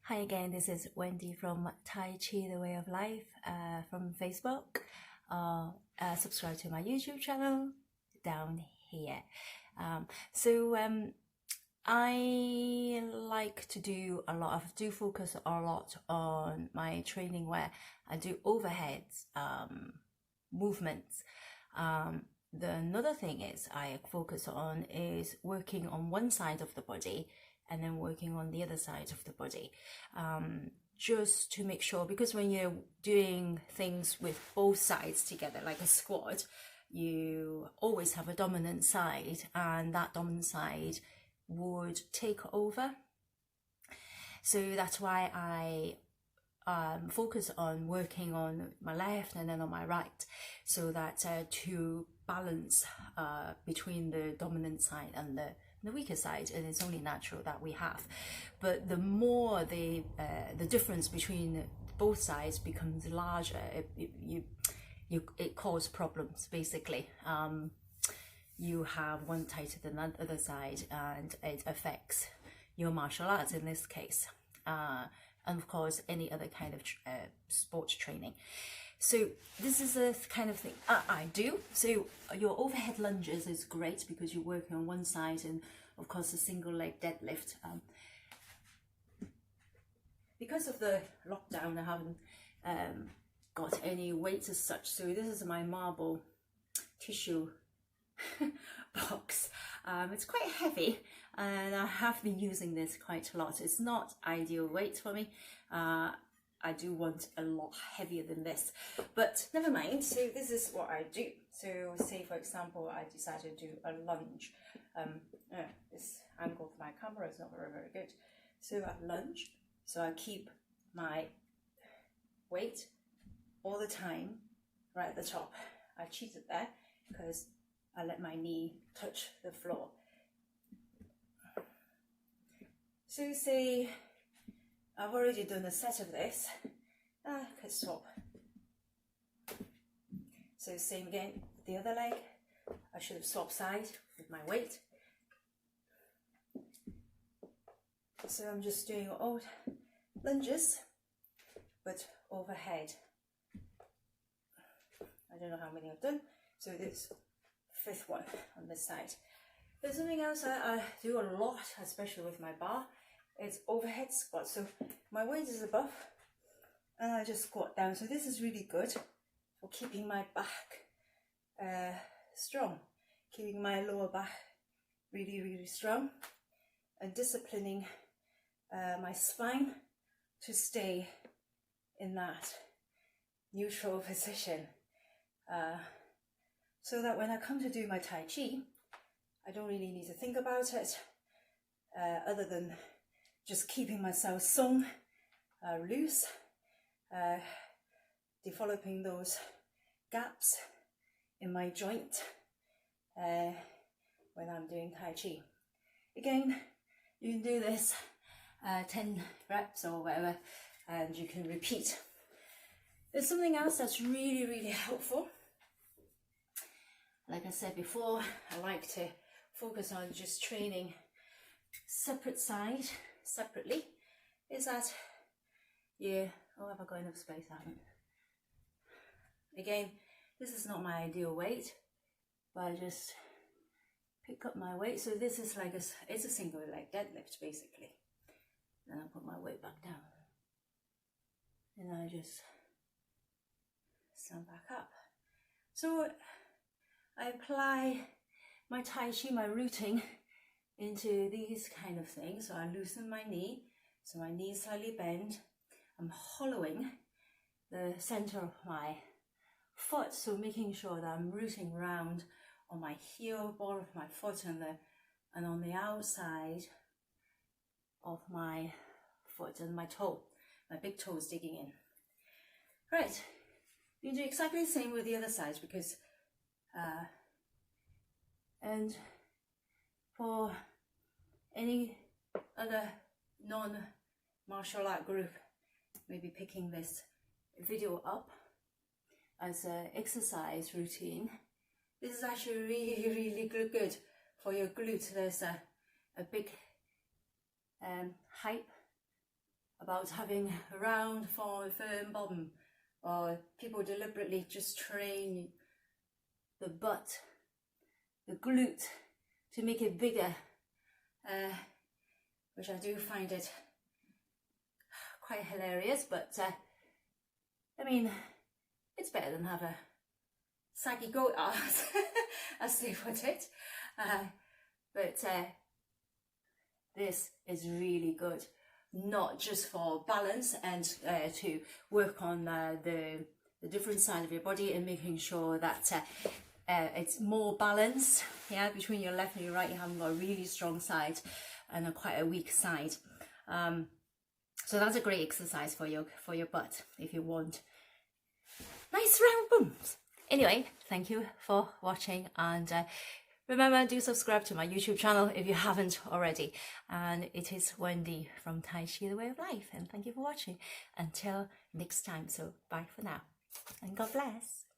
Hi again, this is Wendy from Tai Chi The Way of Life from Facebook. Subscribe to my YouTube channel down here. I like to do focus a lot on my training where I do overhead movements. Another thing is I focus on is working on one side of the body and then working on the other side of the body, just to make sure, because when you're doing things with both sides together, like a squat, you always have a dominant side, and that dominant side would take over. So that's why I focus on working on my left and then on my right, so that to balance between the dominant side and the weaker side, and it's only natural that we have. But the more the difference between both sides becomes larger, it causes problems basically. You have one tighter than the other side, and it affects your martial arts in this case, and of course any other kind of sports training. So this is the kind of thing I do. So your overhead lunges is great because you're working on one side, and of course a single leg deadlift. Because of the lockdown, I haven't got any weights as such. So this is my marble tissue box. It's quite heavy, and I have been using this quite a lot. It's not ideal weight for me. I do want a lot heavier than this, but never mind. So this is what I do. So say for example, I decided to do a lunge. This angle of my camera is not very good. So I lunge. So I keep my weight all the time right at the top. I cheated there because I let my knee touch the floor. So say I've already done a set of this. I could swap. So same again with the other leg. I should have swapped side with my weight. So I'm just doing old lunges, but overhead. I don't know how many I've done. So this fifth one on this side. There's something else I do a lot, especially with my bar. It's overhead squat. So my weight is above and I just squat down. So this is really good for keeping my back strong, keeping my lower back really strong, and disciplining my spine to stay in that neutral position, so that when I come to do my Tai Chi, I don't really need to think about it, other than just keeping myself sewn, loose, developing those gaps in my joint when I'm doing Tai Chi. Again, you can do this 10 reps or whatever, and you can repeat. There's something else that's really helpful. Like I said before, I like to focus on just training separate side separately. Is that, yeah, oh, have I got enough space? I haven't. Again, this is not my ideal weight, but I just pick up my weight. So this is like it's a single leg deadlift basically. Then I put my weight back down, and I just stand back up. So I apply my Tai Chi, my rooting, into these kind of things. So I loosen my knee, so my knee is slightly bent. I'm hollowing the center of my foot, so making sure that I'm rooting round on my heel, ball of my foot, and on the outside of my foot, and my toe, my big toe is digging in. Right, you do exactly the same with the other side, because and for any other non-martial art group, maybe picking this video up as an exercise routine. This is actually really good for your glute. There's a big hype about having a round, firm bottom, or people deliberately just train the butt, the glute, to make it bigger, which I do find it quite hilarious, but I mean, it's better than have a saggy goat ass, as they put it. But this is really good, not just for balance and to work on the different side of your body and making sure that it's more balanced, yeah, between your left and your right. You haven't got a really strong side and quite a weak side. So that's a great exercise for your butt if you want nice round bumps. Anyway, thank you for watching, and remember, do subscribe to my YouTube channel if you haven't already. And it is Wendy from Tai Chi The Way of Life, and thank you for watching. Until next time, so bye for now, and God bless.